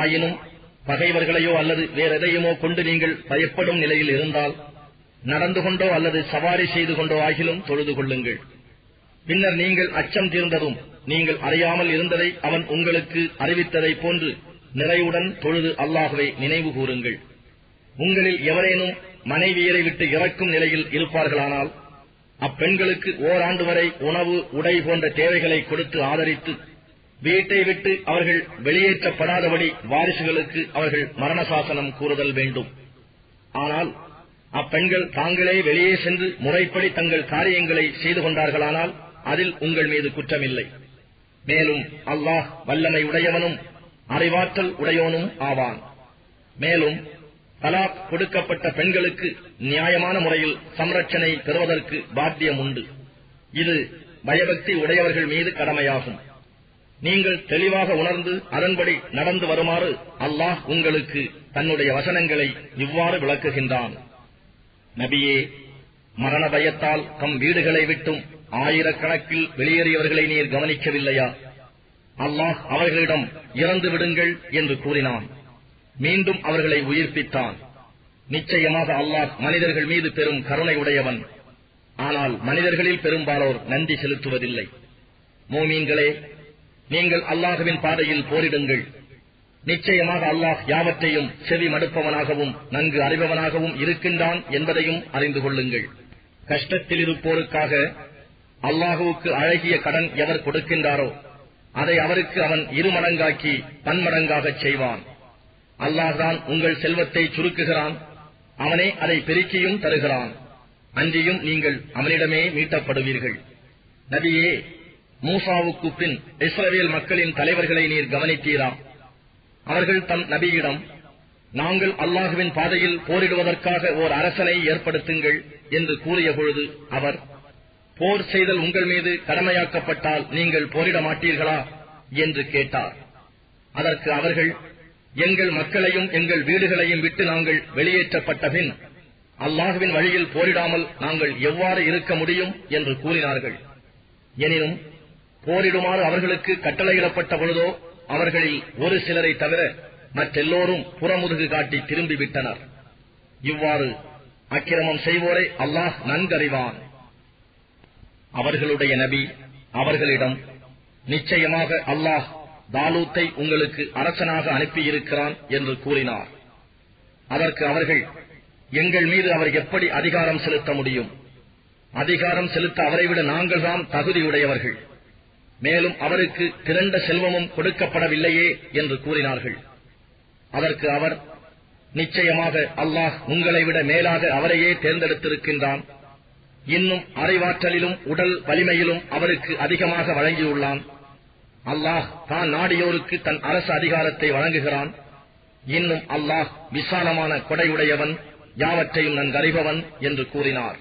ஆயினும் பகைவர்களையோ அல்லது வேறெதையுமோ கொண்டு நீங்கள் பயப்படும் நிலையில் இருந்தால் நடந்து கொண்டோ அல்லது சவாரி செய்து கொண்டோ ஆகிலும் தொழுது கொள்ளுங்கள். பின்னர் நீங்கள் அச்சம் தீர்ந்ததும் நீங்கள் அறியாமல் இருந்ததை அவன் உங்களுக்கு அறிவித்ததைப் போன்று நிறைவுடன் தொழுது அல்லாஹ்வை நினைவு கூறுங்கள். உங்களில் எவரேனும் மனைவியரை விட்டு இறக்கும் நிலையில் இருப்பார்களானால் அப்பெண்களுக்கு ஓராண்டு வரை உணவு, உடை போன்ற தேவைகளை கொடுத்து ஆதரித்து வீட்டை விட்டு அவர்கள் வெளியேற்றப்படாதபடி வாரிசுகளுக்கு அவர்கள் மரணசாசனம் கூறுதல் வேண்டும். ஆனால் அப்பெண்கள் தாங்களே வெளியே சென்று முறைப்படி தங்கள் காரியங்களை செய்து கொண்டார்களானால் அதில் உங்கள் மீது குற்றமில்லை. மேலும் அல்லாஹ் வல்லமை உடையவனும் அறிவாற்றல் உடையோனும் ஆவான். மேலும் தலாக் கொடுக்கப்பட்ட பெண்களுக்கு நியாயமான முறையில் சம்ரட்சணை பெறுவதற்கு பாத்தியம் உண்டு. இது பயபக்தி உடையவர்கள் மீது கடமையாகும். நீங்கள் தெளிவாக உணர்ந்து அதன்படி நடந்து வருமாறு அல்லாஹ் உங்களுக்கு தன்னுடைய வசனங்களை இவ்வாறு விளக்குகின்றான். நபியே, மரண பயத்தால் தம் வீடுகளை விட்டும் ஆயிரக்கணக்கில் வெளியேறியவர்களை நீர் கவனிக்கவில்லையா? அல்லாஹ் அவர்களிடம் இறந்து விடுங்கள் என்று கூறினான். மீண்டும் அவர்களை உயிர்ப்பித்தான். நிச்சயமாக அல்லாஹ் மனிதர்கள் மீது பெரும் கருணை உடையவன். ஆனால் மனிதர்களில் பெரும்பாலோர் நன்றி செலுத்துவதில்லை. மோமீன்களே, நீங்கள் அல்லாஹ்வின் பாதையில் போரிடுங்கள். நிச்சயமாக அல்லாஹ் யாவற்றையும் செவி மடுப்பவனாகவும் நன்கு அறிபவனாகவும் இருக்கின்றான் என்பதையும் அறிந்து கொள்ளுங்கள். கஷ்டத்தில் இருப்போருக்காக அல்லாஹுவுக்கு அழகிய கடன் எவர் கொடுக்கின்றாரோ அதை அவருக்கு அவன் இருமடங்காக்கி பன்மடங்காகச் செய்வான். அல்லாஹ்தான் உங்கள் செல்வத்தை சுருக்குகிறான். அவனே அதை பெருக்கியும் தருகிறான். அன்றியும் நீங்கள் அவனிடமே மீட்டப்படுவீர்கள். நபியே, மூசாவுக்கு பின் இஸ்ரவேல் மக்களின் தலைவர்களை நீர் கவனித்தீரா? அவர்கள் தம் நபியிடம், நாங்கள் அல்லாஹுவின் பாதையில் போரிடுவதற்காக ஓர் அரசனை ஏற்படுத்துங்கள் என்று கூறிய பொழுது அவர், போர் செய்தல் உங்கள் மீது கடமையாக்கப்பட்டால் நீங்கள் போரிட மாட்டீர்களா என்று கேட்டார். அதற்கு அவர்கள், எங்கள் மக்களையும் எங்கள் வீடுகளையும் விட்டு நாங்கள் வெளியேற்றப்பட்ட பின் அல்லாஹுவின் வழியில் போரிடாமல் நாங்கள் எவ்வாறு இருக்க முடியும் என்று கூறினார்கள். எனினும் போரிடுமாறு அவர்களுக்கு கட்டளையிடப்பட்ட பொழுதோ அவர்களில் ஒரு சிலரை தவிர மற்றெல்லோரும் புறமுதுகு காட்டி திரும்பிவிட்டனர். இவ்வாறு அக்கிரமம் செய்வோரை அல்லாஹ் நன்கறிவான். அவர்களுடைய நபி அவர்களிடம், நிச்சயமாக அல்லாஹ் தாலூத்தை உங்களுக்கு அரசனாக அனுப்பியிருக்கிறான் என்று கூறினார். அதற்கு அவர்கள், எங்கள் மீது அவர் எப்படி அதிகாரம் செலுத்த முடியும்? அதிகாரம் செலுத்த அவரை விட நாங்கள்தான் தகுதியுடையவர்கள். மேலும் அவருக்கு திரண்ட செல்வமும் கொடுக்கப்படவில்லையே என்று கூறினார்கள். அதற்கு அவர், நிச்சயமாக அல்லாஹ் உங்களை விட மேலாக அவரையே தேர்ந்தெடுத்திருக்கின்றான். இன்னும் அறிவாற்றலிலும் உடல் வலிமையிலும் அவருக்கு அதிகமாக வழங்கியுள்ளான். அல்லாஹ் தான் நாடியோருக்கு தன் அரசு அதிகாரத்தை வழங்குகிறான். இன்னும் அல்லாஹ் விசாலமான கொடையுடையவன், யாவற்றையும் நன்கறிபவன் என்று கூறினார்.